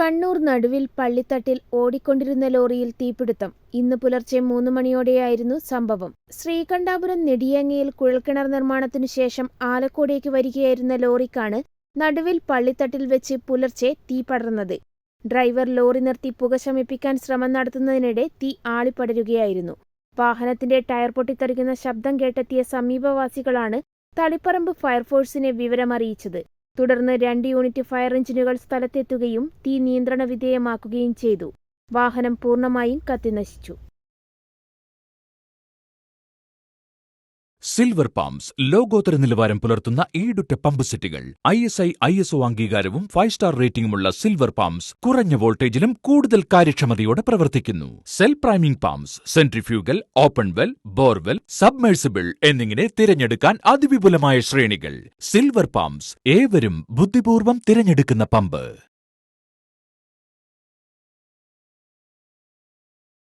കണ്ണൂർ നടുവിൽ പള്ളിത്തട്ടിൽ ഓടിക്കൊണ്ടിരുന്ന ലോറിയിൽ തീപിടുത്തം. ഇന്ന് പുലർച്ചെ 3 മണിയോടെയായിരുന്നു സംഭവം. ശ്രീകണ്ഠാപുരം നെടിയാങ്ങിയിൽ കുഴൽക്കിണർ നിർമ്മാണത്തിനു ശേഷം ആലക്കോടേക്ക് വരികയായിരുന്ന ലോറിക്കാണ് നടുവിൽ പള്ളിത്തട്ടിൽ വെച്ച് പുലർച്ചെ തീ പടർന്നത്. ഡ്രൈവർ ലോറി നിർത്തി പുക ശമിപ്പിക്കാൻ ശ്രമം നടത്തുന്നതിനിടെ തീ ആളിപ്പടരുകയായിരുന്നു. വാഹനത്തിന്റെ ടയർ പൊട്ടിത്തെറിക്കുന്ന ശബ്ദം കേട്ടെത്തിയ സമീപവാസികളാണ് തളിപ്പറമ്പ് ഫയർഫോഴ്സിനെ വിവരമറിയിച്ചത്. തുടർന്ന് 2 യൂണിറ്റ് ഫയർ എഞ്ചിനുകൾ സ്ഥലത്തെത്തുകയും തീ നിയന്ത്രണ വിധേയമാക്കുകയും ചെയ്തു. വാഹനം പൂർണ്ണമായും കത്തിനശിച്ചു. സിൽവർ പമ്പ്സ് ലോകോത്തര നിലവാരം പുലർത്തുന്ന ഈടുറ്റ പമ്പ് സെറ്റുകൾ. ISI ISO അംഗീകാരവും 5 സ്റ്റാർ റേറ്റിംഗുമുള്ള സിൽവർ പമ്പ്സ് കുറഞ്ഞ വോൾട്ടേജിലും കൂടുതൽ കാര്യക്ഷമതയോടെ പ്രവർത്തിക്കുന്നു. Cell priming pumps, centrifugal, open well, borewell, submersible എന്നിങ്ങനെ തിരഞ്ഞെടുക്കാൻ അതിവിപുലമായ ശ്രേണികൾ. സിൽവർ പമ്പ്സ്, ഏവരും ബുദ്ധിപൂർവ്വം തിരഞ്ഞെടുക്കുന്ന പമ്പ്.